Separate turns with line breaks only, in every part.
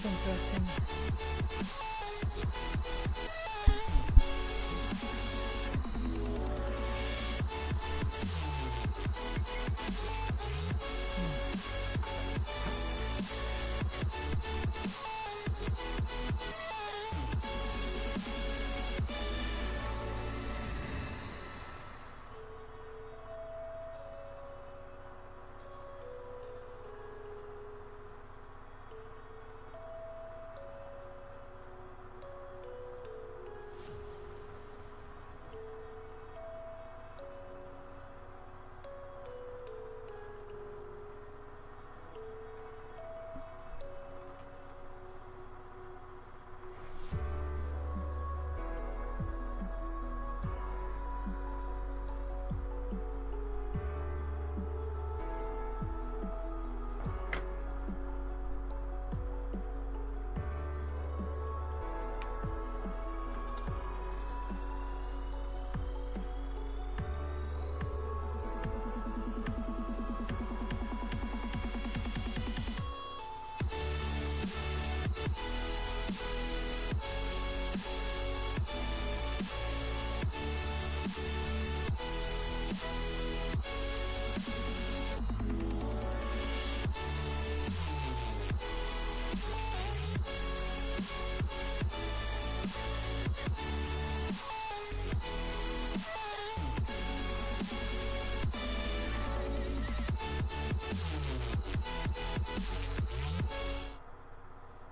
sounds interesting.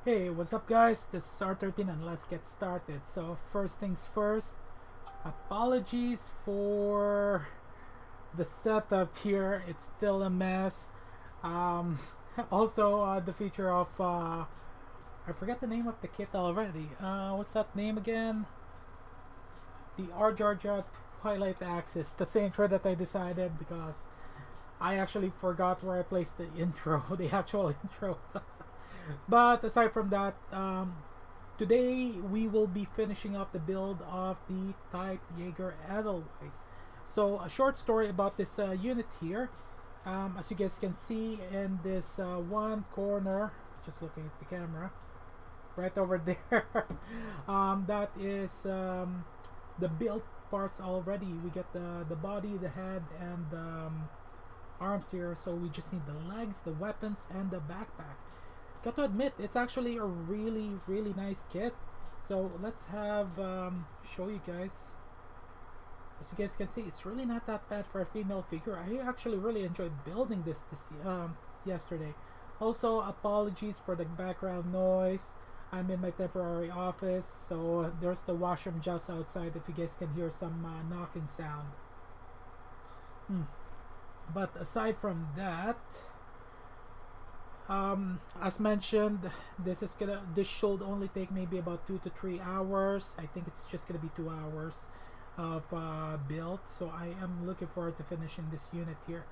Hey, what's up guys? This is R13 and let's get started. So first things first, apologies for the setup here. It's still a mess. Also the feature of I forget the name of the kit already. What's that name again? The Arjarja Twilight Axis. That's the intro that I decided because I actually forgot where I placed the intro, the actual intro. But aside from that, today we will be finishing off the build of the Type Jaeger Edelweiss. So a short story about this unit here. As you guys can see in this one corner, just looking at the camera, right over there, that is the build parts already. We get the body, the head, and arms here. So we just need the legs, the weapons, and the backpack. Got to admit, it's actually a really nice kit. So let's have show you guys. As you guys can see, it's really not that bad for a female figure. I actually really enjoyed building this yesterday. Also, apologies for the background noise. I'm in my temporary office, so there's the washroom just outside if you guys can hear some knocking sound. But aside from that, as mentioned, this should only take maybe about 2 to 3 hours. I think it's just gonna be 2 hours of build, so I am looking forward to finishing this unit here.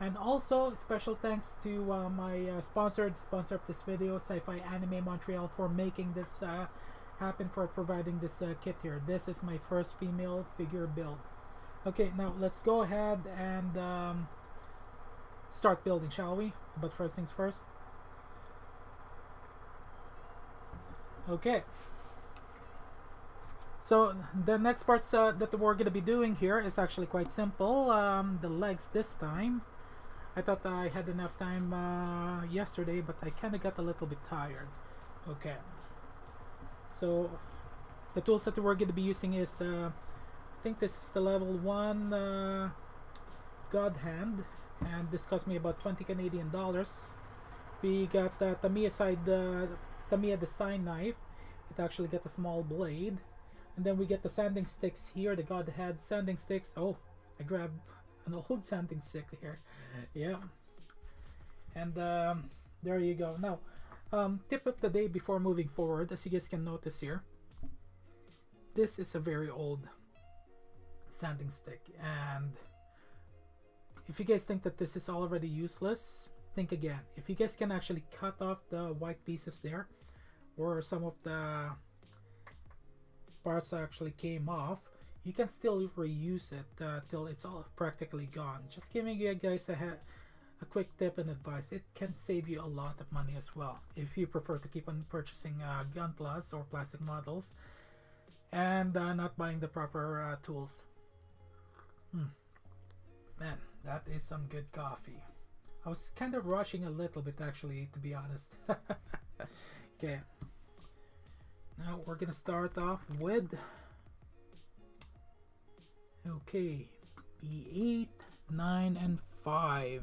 And also special thanks to my sponsor of this video, Sci-Fi Anime Montreal, for making this happen, for providing this kit here. This is my first female figure build. Okay, now let's go ahead and start building, shall we? But first things first. Okay, so the next parts that we're going to be doing here is actually quite simple. The legs this time. I thought I had enough time yesterday, but I kind of got a little bit tired. Okay, so the tools that we're going to be using is I think this is the level 1 God Hand, and this cost me about 20 Canadian dollars. We got the Tamiya design knife. It actually got a small blade, and then we get the sanding sticks here, the God Hand sanding sticks. Oh, I grabbed an old sanding stick here. Yeah, and there you go. Now, tip of the day before moving forward, as you guys can notice here, this is a very old sanding stick, and if you guys think that this is already useless, think again. If you guys can actually cut off the white pieces there, or some of the parts actually came off, you can still reuse it till it's all practically gone. Just giving you guys a quick tip and advice, it can save you a lot of money as well if you prefer to keep on purchasing gun plus or plastic models and not buying the proper tools. Man, that is some good coffee. I was kind of rushing a little bit actually, to be honest. Okay, now we're gonna start off with B8, 9, and 5.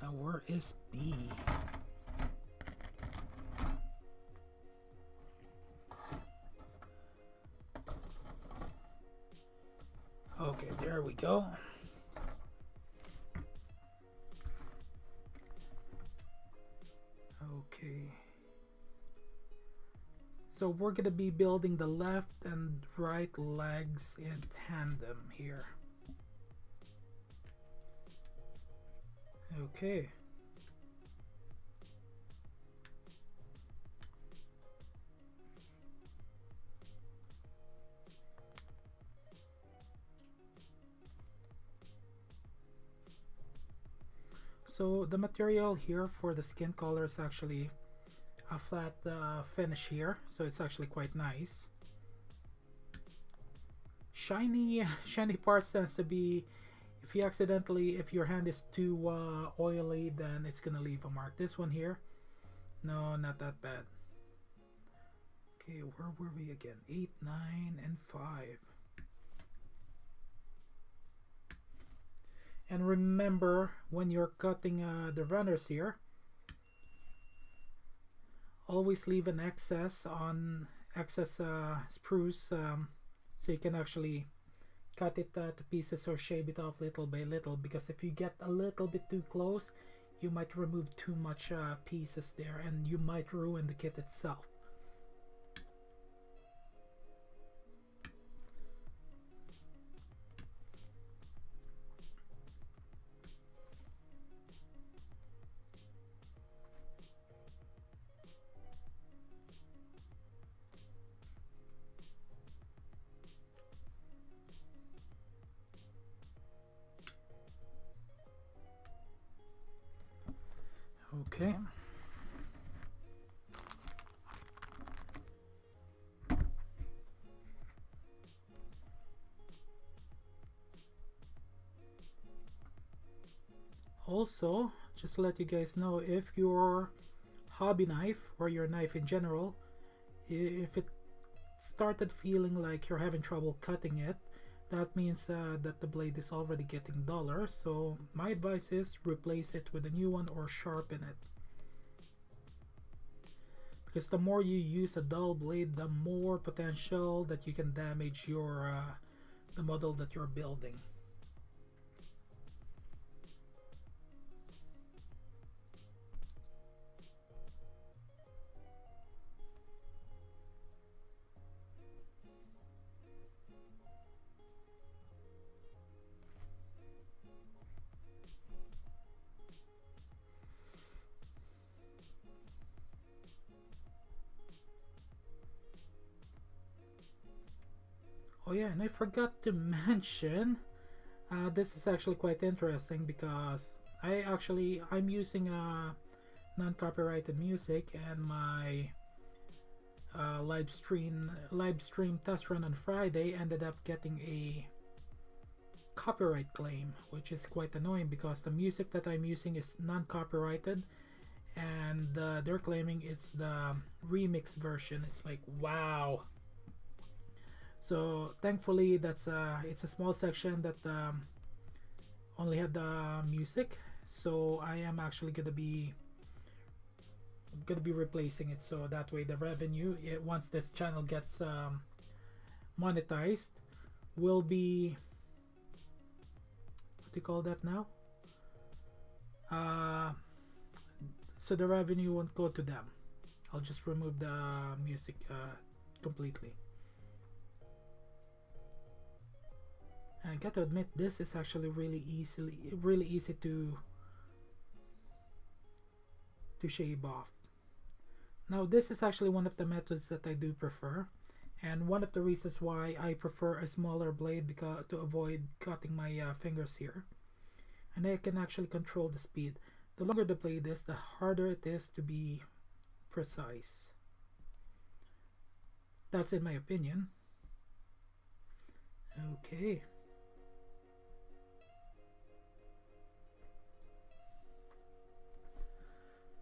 Now where is B? Okay, there we go. Okay. So we're gonna be building the left and right legs in tandem here. Okay. So the material here for the skin color is actually a flat finish here, so it's actually quite nice. Shiny parts tends to be, if you accidentally, if your hand is too oily, then it's gonna leave a mark. This one here, no, not that bad. Okay, where were we again? 8, 9, and 5. And remember, when you're cutting the runners here, always leave an excess spruce, so you can actually cut it to pieces or shave it off little by little, because if you get a little bit too close, you might remove too much pieces there and you might ruin the kit itself. Okay. Also, just to let you guys know, if your hobby knife or your knife in general, if it started feeling like you're having trouble cutting it, that means that the blade is already getting duller. So my advice is replace it with a new one or sharpen it, because the more you use a dull blade, the more potential that you can damage your the model that you're building. Oh yeah, and I forgot to mention, this is actually quite interesting because I'm using non-copyrighted music, and my live stream test run on Friday ended up getting a copyright claim, which is quite annoying because the music that I'm using is non-copyrighted, and they're claiming it's the remix version. It's like, wow. So thankfully it's a small section that only had the music, so I am actually gonna be replacing it, so that way the revenue, once this channel gets monetized, will be, what do you call that now, so the revenue won't go to them. I'll just remove the music completely. And I got to admit, this is actually really easy to shave off. Now this is actually one of the methods that I do prefer, and one of the reasons why I prefer a smaller blade, because to avoid cutting my fingers here. and I can actually control the speed. The longer the blade is, the harder it is to be precise. That's in my opinion. Okay.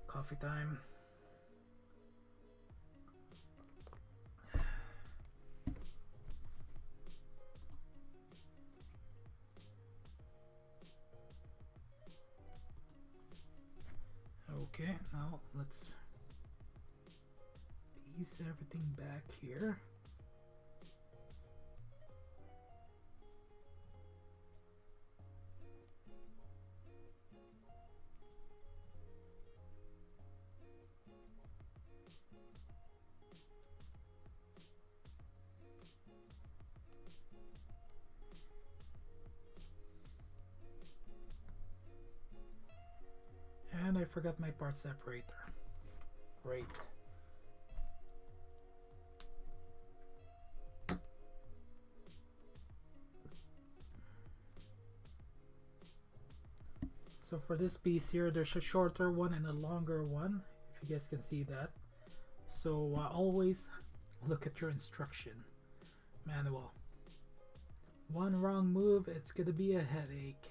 Coffee time. Okay, now let's piece everything back here. And I forgot my part separator. Great. So for this piece here, there's a shorter one and a longer one, if you guys can see that. So always look at your instruction manual. One wrong move, it's gonna be a headache.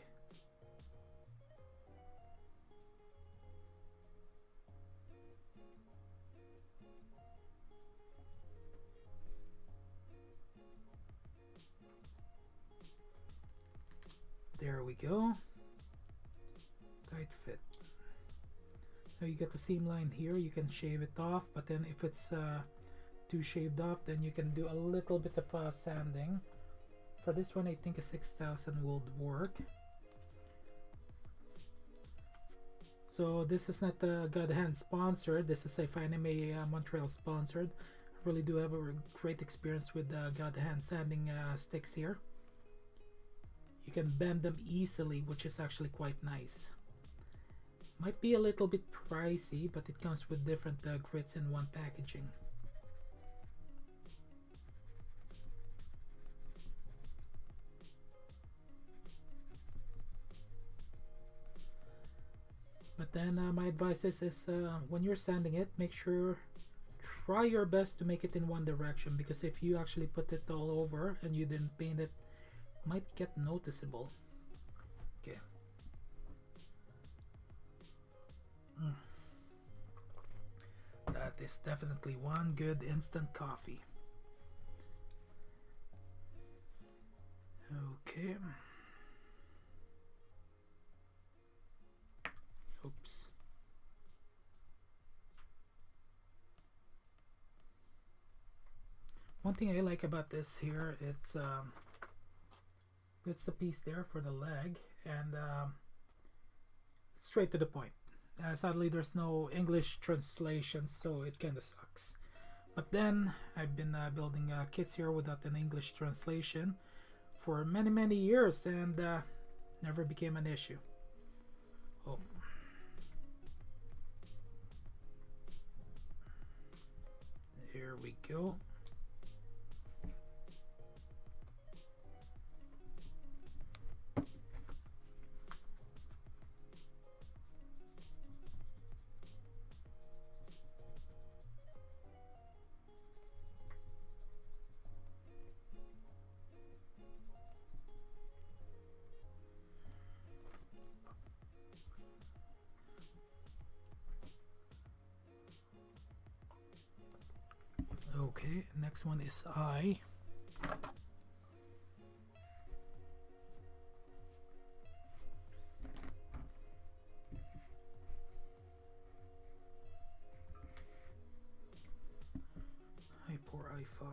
There we go. Tight fit. Now you get the seam line here, you can shave it off, but then if it's too shaved off, then you can do a little bit of sanding. For this one, I think a 6000 will work. So this is not God Hand sponsored, this is Sci-Fi Anime Montreal sponsored. I really do have a great experience with God Hand sanding sticks here. You can bend them easily, which is actually quite nice. Might be a little bit pricey, but it comes with different grits in one packaging. But then my advice is when you're sanding it, make sure, try your best to make it in one direction, because if you actually put it all over and you didn't paint it, might get noticeable. Okay. That is definitely one good instant coffee. Okay. Oops. One thing I like about this here, it's a piece there for the leg, and it's straight to the point. Sadly, there's no English translation, so it kind of sucks. But then I've been building kits here without an English translation for many years, and never became an issue. Oh. Here we go. Okay, next one is I. I pour I5.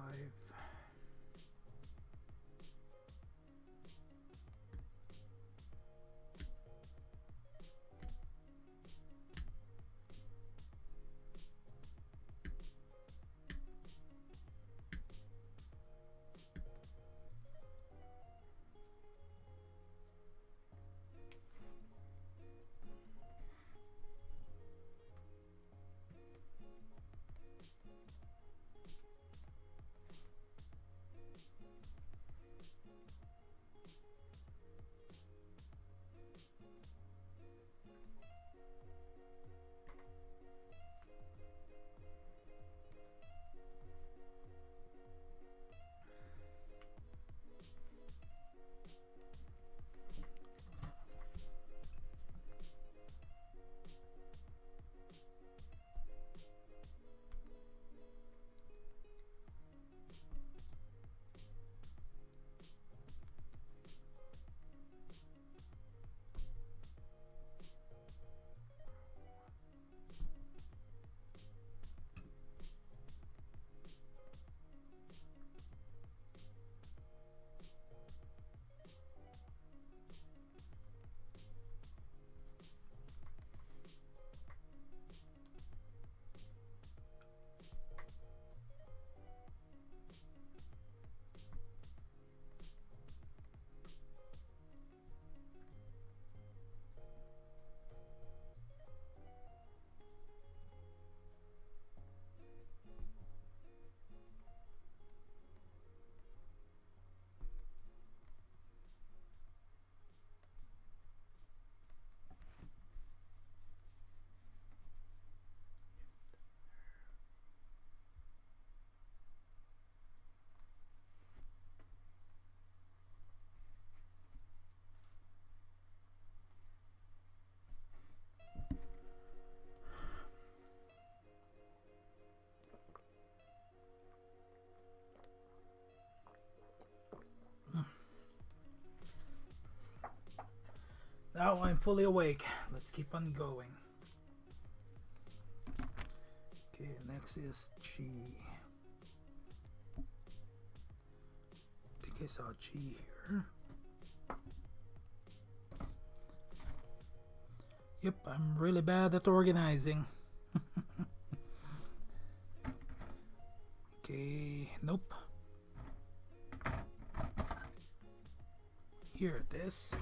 Now I'm fully awake. Let's keep on going. Okay, next is G. I think I saw G here. Yep, I'm really bad at organizing. Okay, nope. Here it is.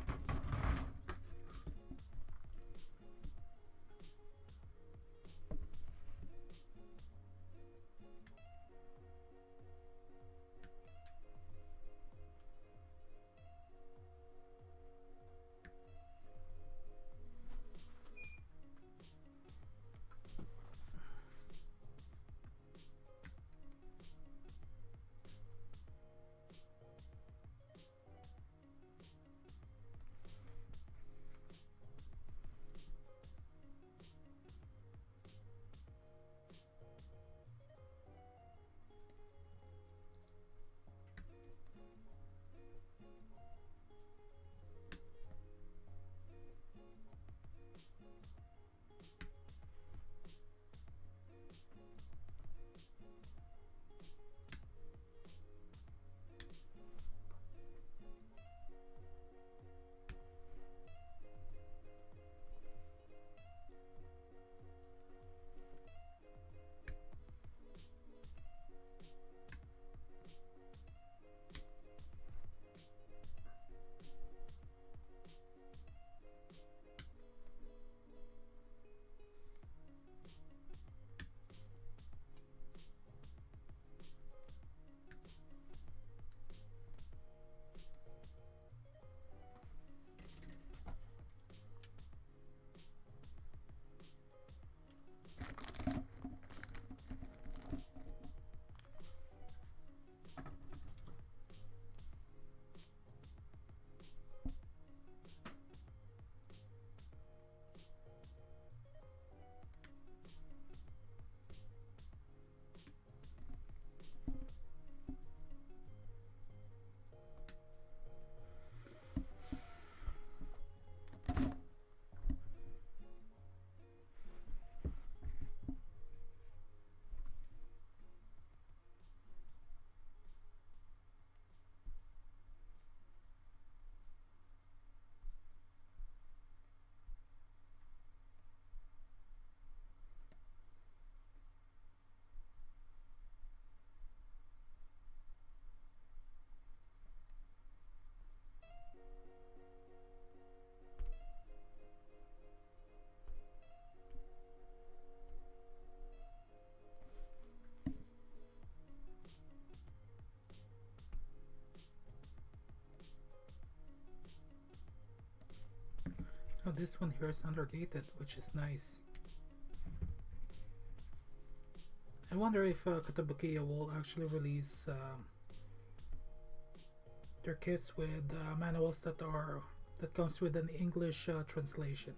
Oh, this one here is undergated, which is nice. I wonder if KOTOBUKIYA will actually release their kits with manuals that comes with an English translation.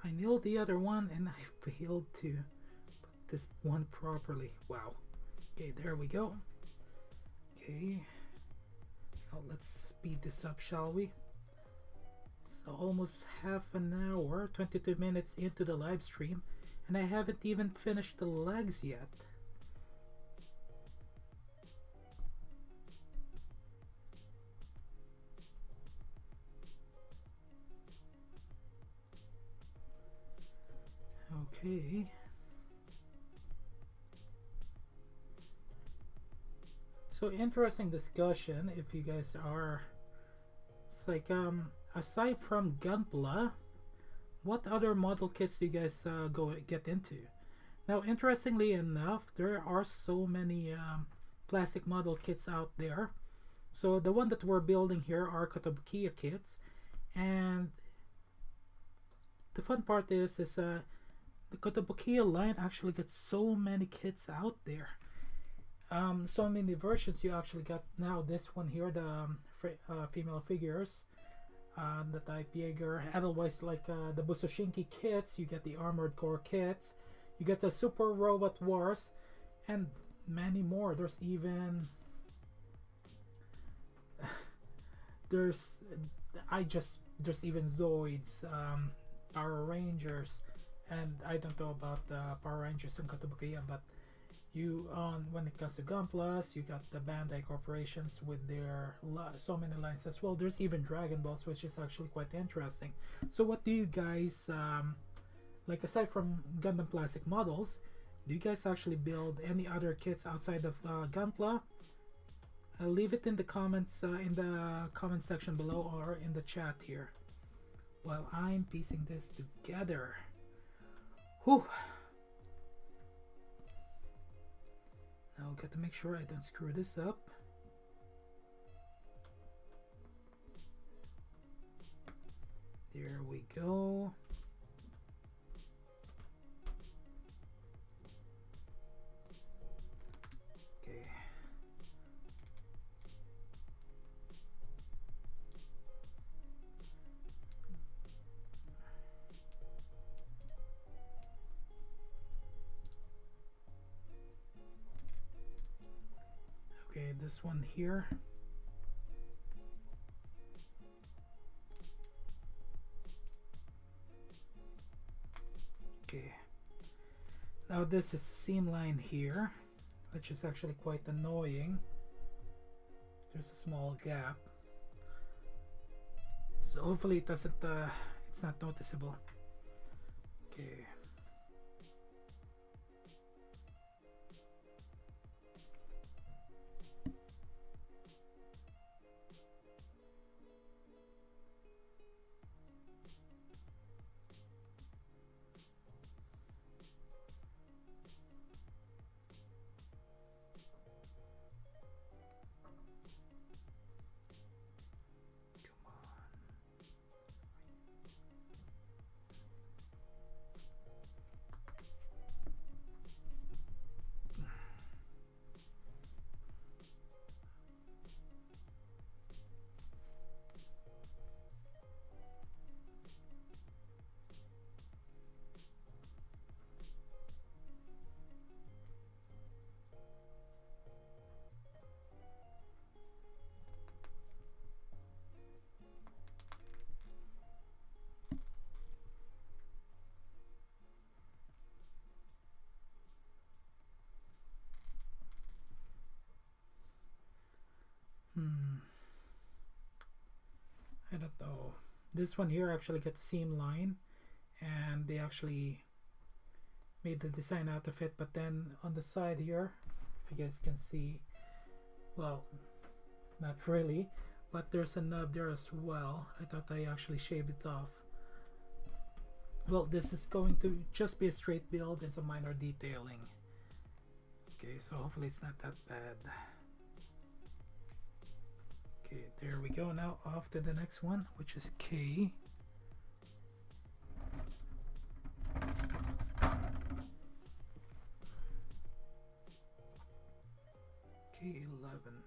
I nailed the other one and I failed to put this one properly. Wow. Okay, there we go. Okay. Now let's speed this up, shall we? It's almost half an hour, 22 minutes into the live stream, and I haven't even finished the legs yet. Okay. So interesting discussion if you guys are. It's like aside from Gunpla, what other model kits do you guys get into? Now interestingly enough, there are so many plastic model kits out there. So the one that we're building here are KOTOBUKIYA kits, and the fun part is the KOTOBUKIYA line actually gets so many kits out there. So many versions you actually got now. This one here, the female figures, the type Jaeger Edelweiss, like the BUSOU SHINKI kits. You get the Armored Core kits. You get the Super Robot Wars, and many more. There's even there's even Zoids, Power Rangers, and I don't know about the Power Rangers and KOTOBUKIYA, but you when it comes to Gunpla, you got the Bandai corporations with their so many lines as well. There's even Dragon Balls, which is actually quite interesting. So what do you guys like, aside from Gundam plastic models, do you guys actually build any other kits outside of Gunpla? Leave it in the comments in the comment section below or in the chat here while I'm piecing this together. Whew. Now I've got to make sure I don't screw this up. There we go. Okay. Okay, this one here. Okay. Now this is the seam line here, which is actually quite annoying. There's a small gap. So hopefully it doesn't, it's not noticeable. Okay. I don't know. This one here actually got the seam line, and they actually made the design out of it, but then on the side here, if you guys can see, well, not really, but there's a nub there as well. I thought I actually shaved it off. Well, this is going to just be a straight build and some minor detailing. Okay, so hopefully it's not that bad. Okay, there we go. Now off to the next one, which is K. K11.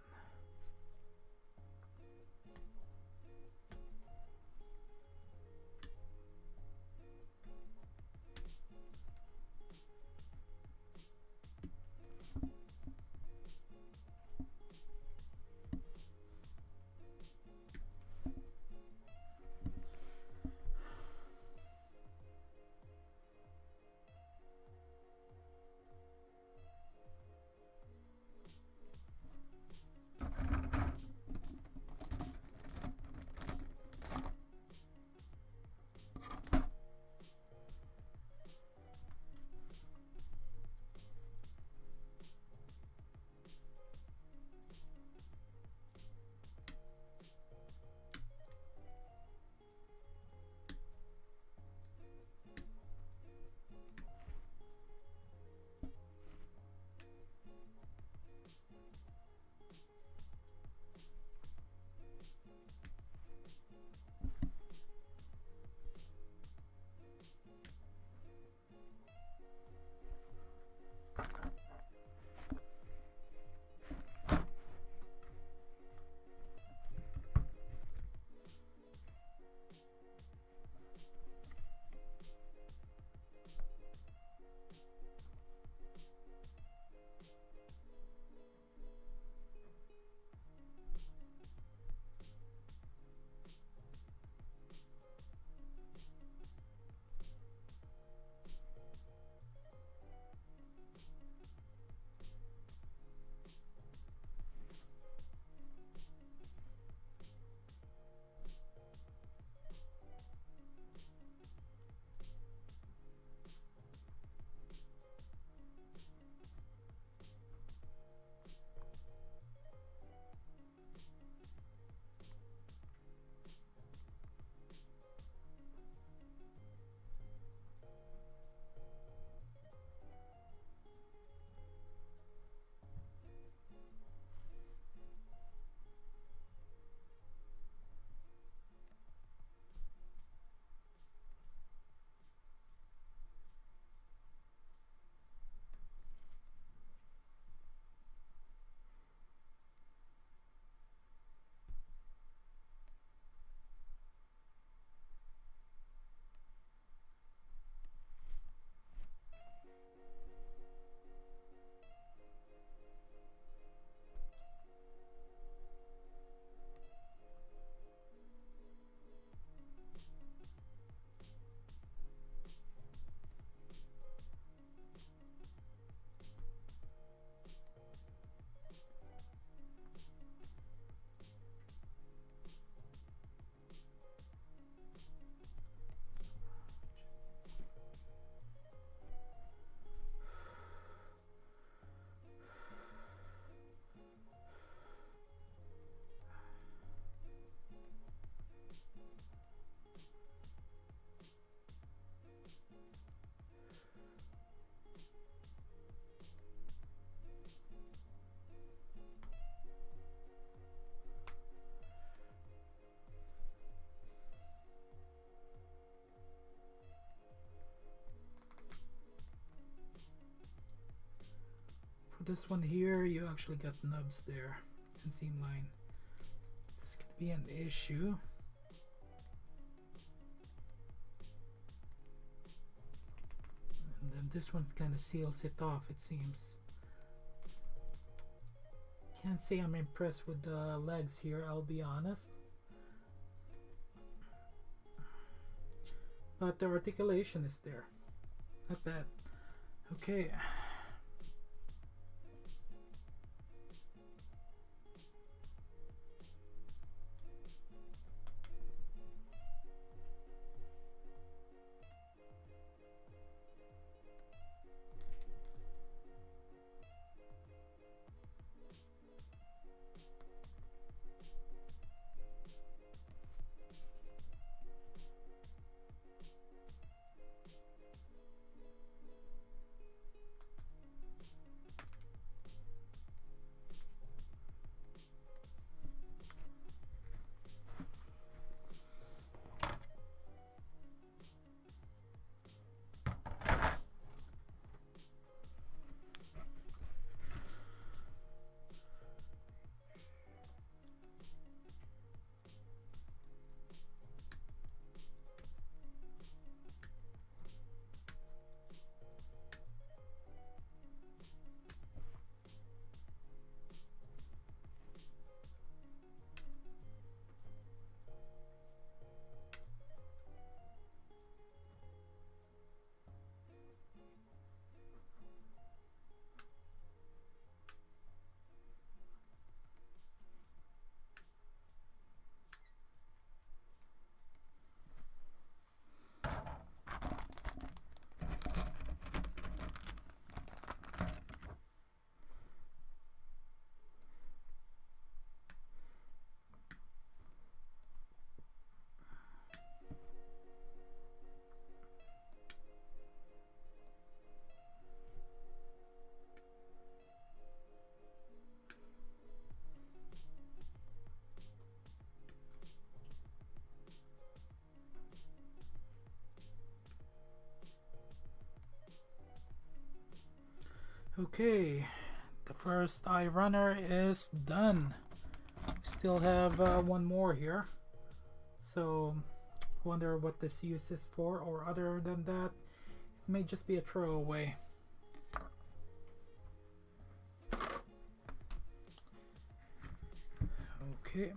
this one here, you actually got nubs there and seam line. This could be an issue. And then this one kind of seals it off, it seems. Can't say I'm impressed with the legs here, I'll be honest. But the articulation is there. Not bad. Okay. Okay, the first eye runner is done. Still have one more here, so wonder what this use is for, or other than that, it may just be a throwaway. Okay.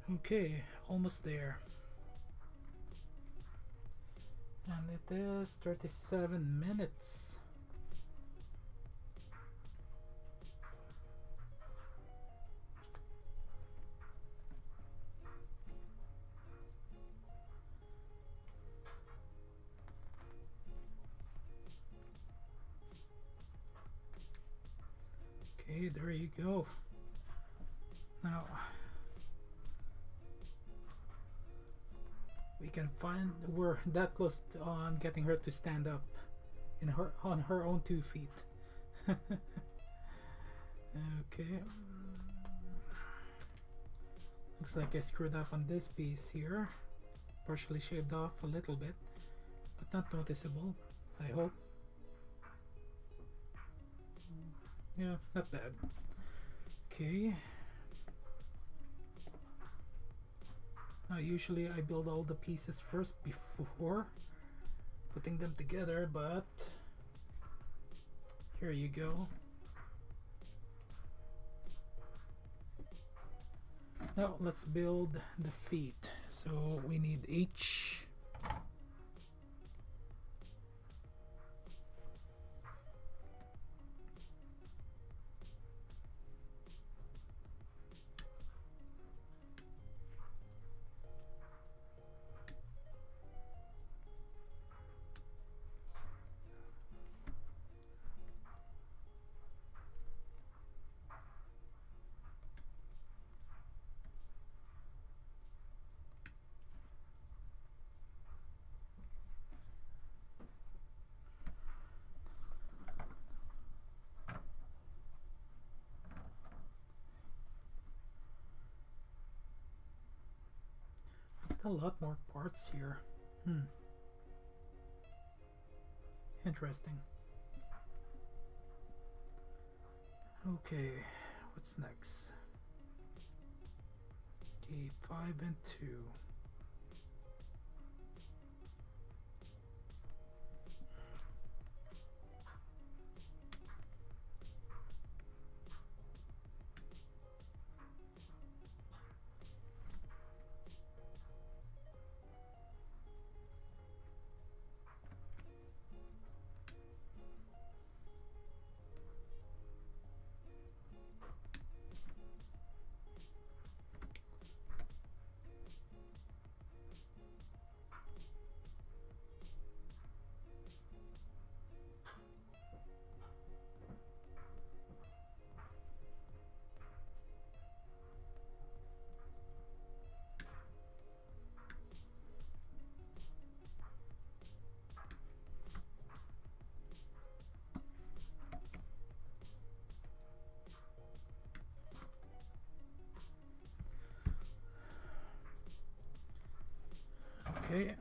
Okay, almost there. And it is 37 minutes. Okay, there you go. Now we can find, we're that close on getting her to stand up in her on her own 2 feet. Okay. Looks like I screwed up on this piece here. Partially shaved off a little bit, but not noticeable, I hope. Yeah, not bad. Okay. Now usually I build all the pieces first before putting them together, but here you go. Now let's build the feet. So we need H. A lot more parts here. Interesting. Okay, what's next? Okay, 5 and 2. Okay.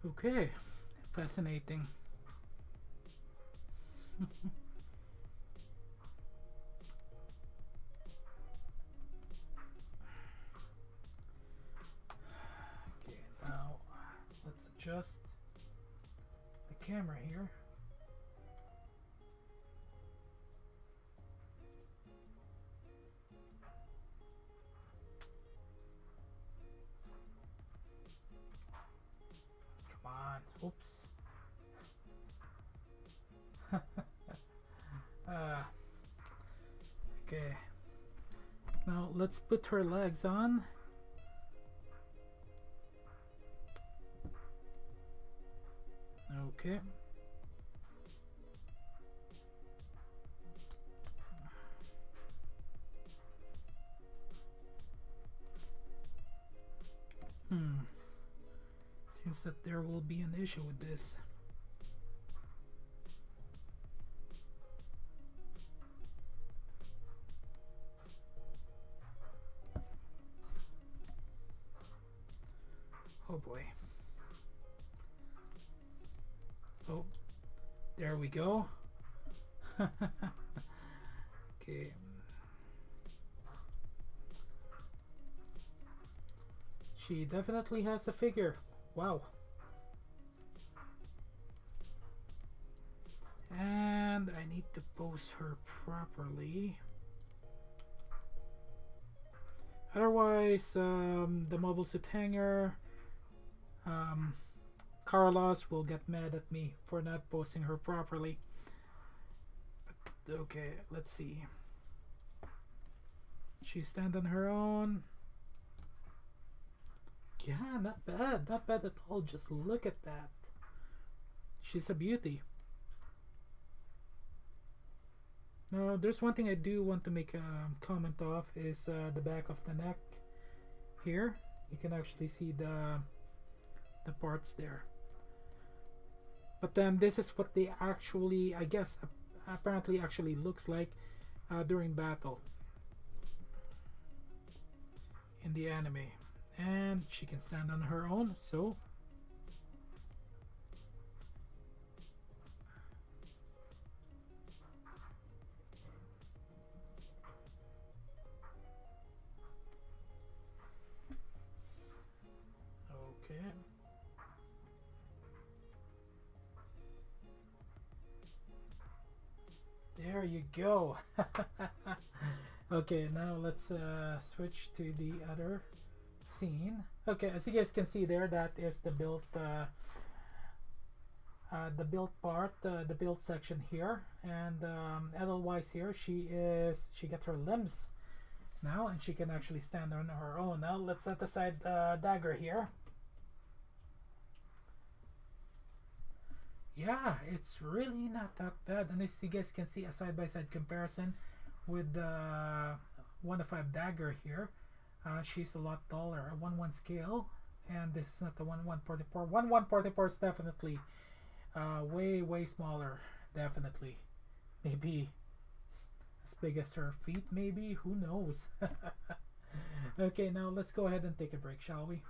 Okay, fascinating. Okay, now let's adjust the camera here. Come on, oops. Okay, now let's put her legs on. Okay. Seems that there will be an issue with this. Oh boy. Oh, there we go. Okay. She definitely has a figure. Wow. And I need to pose her properly. Otherwise, the mobile suit hanger, Carlos will get mad at me for not posting her properly. But okay, let's see. She stands on her own. Yeah, not bad. Not bad at all. Just look at that. She's a beauty. Now, there's one thing I do want to make a comment of is the back of the neck here. You can actually see the parts there. But then this is what they actually, I guess, apparently actually looks like during battle in the anime. And she can stand on her own, so okay. There you go. Okay, now let's switch to the other scene. Okay, as you guys can see there, that is the build part, the build section here. And Edelweiss here, she got her limbs now, and she can actually stand on her own. Now let's set aside the dagger here. Yeah, it's really not that bad. And as you guys can see, a side-by-side comparison with the 1:5 dagger here. She's a lot taller, a 1:1 scale, and this is not the 1:144. 1:144 is definitely way smaller. Definitely, maybe as big as her feet. Maybe, who knows? Okay, now let's go ahead and take a break, shall we?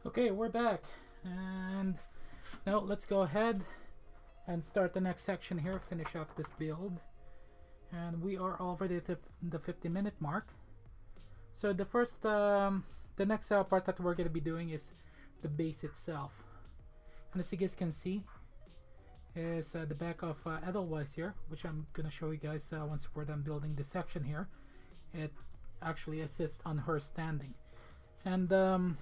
Okay, we're back, and now let's go ahead and start the next section here, finish off this build. And we are already at the 50-minute mark. So the first, the next part that we're going to be doing is the base itself. And as you guys can see, is the back of Edelweiss here, which I'm going to show you guys once we're done building this section here. It actually assists on her standing. And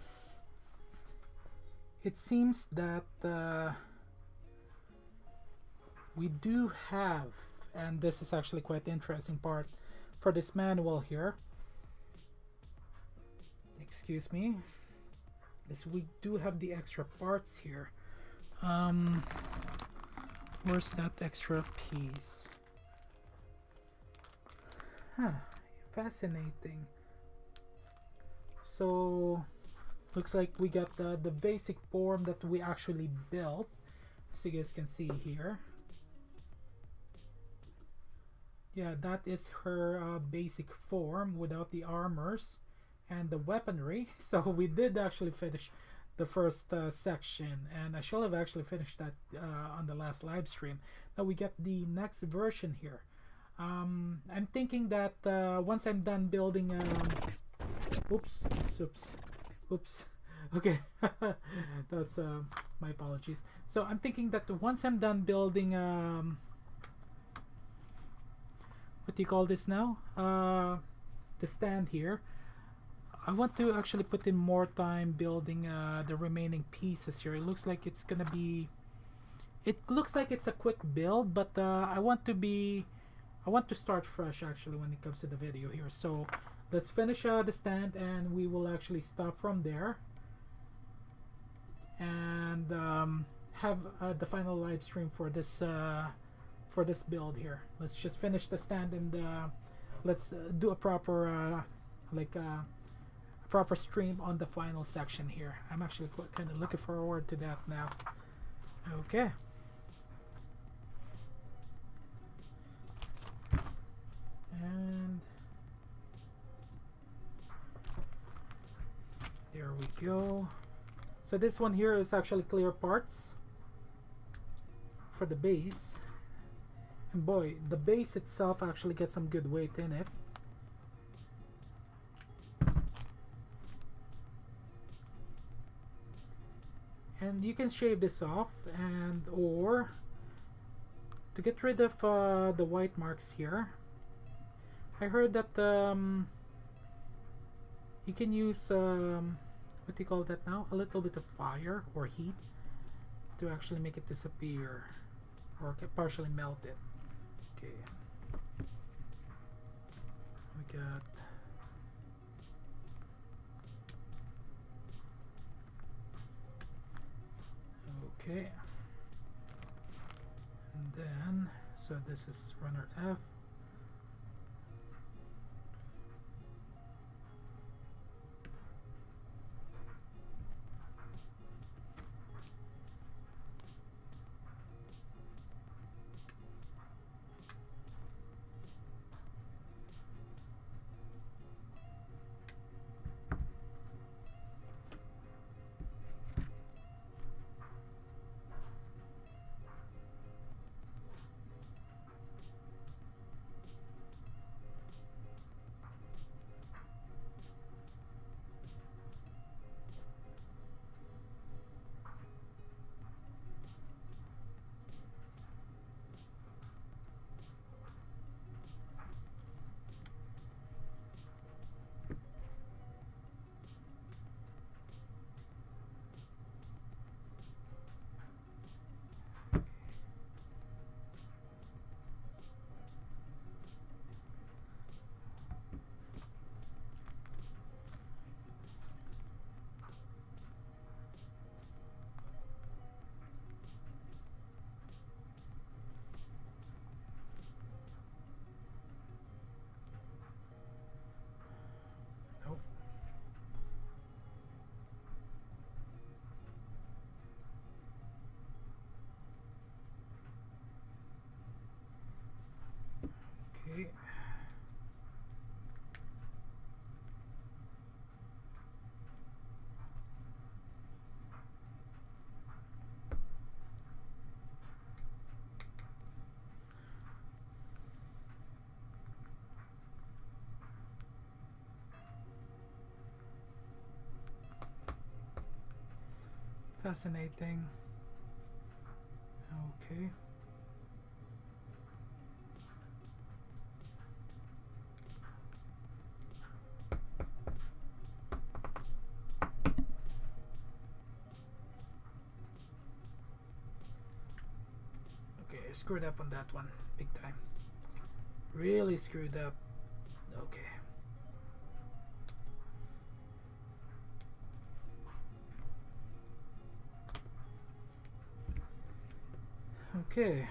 it seems that we do have, and this is actually quite the interesting part for this manual here, excuse me, is we do have the extra parts here. Where's that extra piece? Huh, fascinating. So looks like we got the basic form that we actually built, as you guys can see here. Yeah, that is her basic form without the armors and the weaponry. So we did actually finish the first section, and I should have actually finished that on the last live stream. Now we get the next version here. I'm thinking that once I'm done building oops. Okay, that's my apologies. So I'm thinking that once I'm done building what do you call this now, the stand here, I want to actually put in more time building the remaining pieces here. It looks like it's gonna be, it looks like it's a quick build, but I want to start fresh actually when it comes to the video here. So let's finish the stand, and we will actually stop from there and have the final live stream for this build here. Let's just finish the stand, and let's do a proper proper stream on the final section here. I'm actually kind of looking forward to that now. Okay. And there we go. So this one here is actually clear parts for the base. And boy, the base itself actually gets some good weight in it. And you can shave this off, and or to get rid of the white marks here, I heard that you can use what do you call that now, a little bit of fire or heat to actually make it disappear or partially melt it. Okay, we got okay, and then so this is runner F. Fascinating. Okay. Okay, I screwed up on that one big time. Really screwed up. Okay. Okay.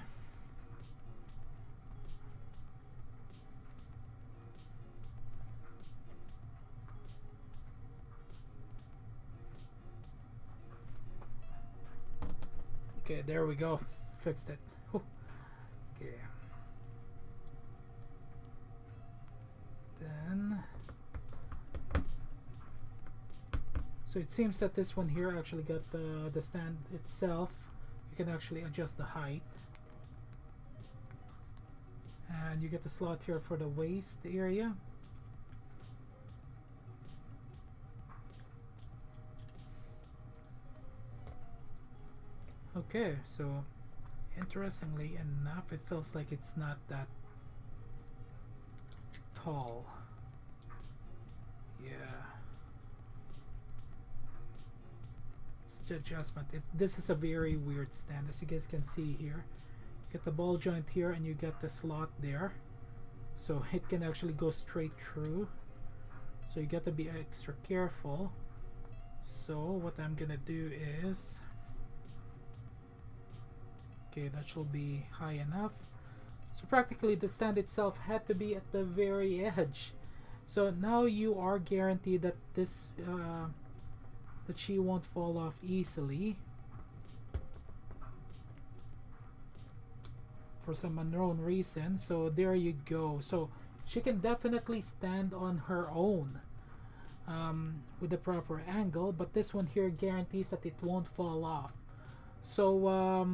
Okay, there we go. Fixed it. Whew. Okay. Then, so it seems that this one here actually got the stand itself. You can actually adjust the height, and you get the slot here for the waist area. Okay, so interestingly enough, it feels like it's not that tall. Yeah. It's the adjustment. This is a very weird stand, as you guys can see here. You get the ball joint here and you get the slot there. So it can actually go straight through. So you got to be extra careful. So what I'm gonna do is, okay, that should be high enough. So practically the stand itself had to be at the very edge. So now you are guaranteed that this that she won't fall off easily for some unknown reason. So there you go. So she can definitely stand on her own with the proper angle, but this one here guarantees that it won't fall off. So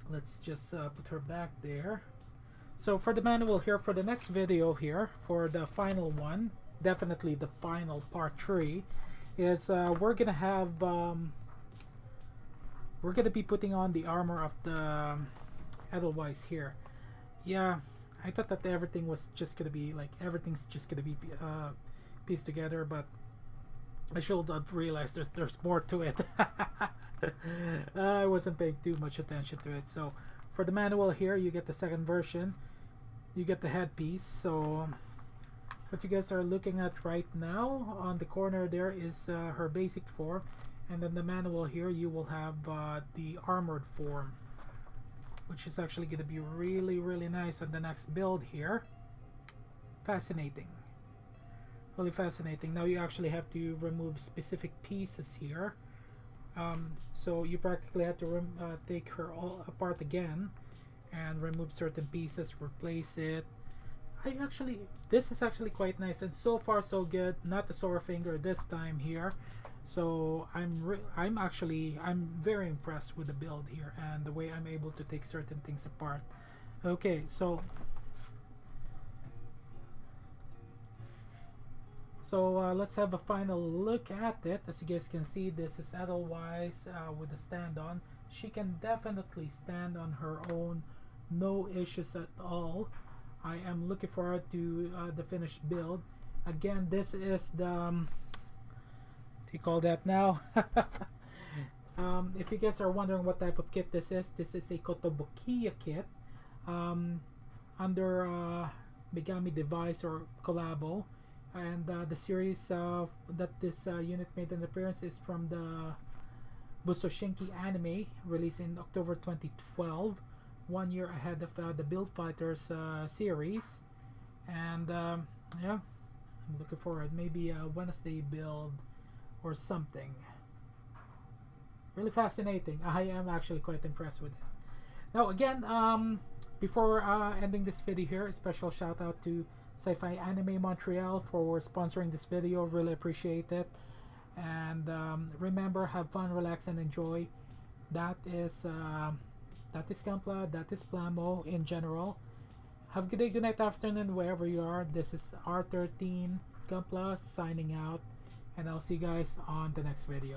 let's just put her back there. So for the manual here, for the next video here, for the final one, definitely the final part 3, is we're gonna have we're gonna be putting on the armor of the Edelweiss here. Yeah, I thought that everything was just gonna be like, everything's just gonna be pieced together, but I should have realized there's more to it. I wasn't paying too much attention to it. So for the manual here, you get the second version. You get the headpiece. So what you guys are looking at right now on the corner there is her basic form, and then the manual here you will have the armored form, which is actually going to be really nice on the next build here. Fascinating, really fascinating. Now you actually have to remove specific pieces here. So you practically have to take her all apart again and remove certain pieces, replace it. This is actually quite nice, and so far so good. Not the sore finger this time here. So I'm very impressed with the build here and the way I'm able to take certain things apart. Okay, so let's have a final look at it. As you guys can see, this is Edelweiss with the stand on. She can definitely stand on her own, no issues at all. I am looking forward to the finished build. Again, this is the what do you call that now? If you guys are wondering what type of kit this is a KOTOBUKIYA kit under Megami device or collabo. And the series that this unit made an appearance is from the BUSOU SHINKI anime, released in October 2012, 1 year ahead of the Build Fighters series. And yeah, I'm looking forward. Maybe a Wednesday build or something. Really fascinating. I am actually quite impressed with this. Now again, before ending this video here, a special shout out to Sci-Fi Anime Montreal for sponsoring this video. Really appreciate it. And remember, have fun, relax, and enjoy. That is Gampla, that is Plamo in general. Have a good day, good night, afternoon, wherever you are. This is R13 Gampla signing out, and I'll see you guys on the next video.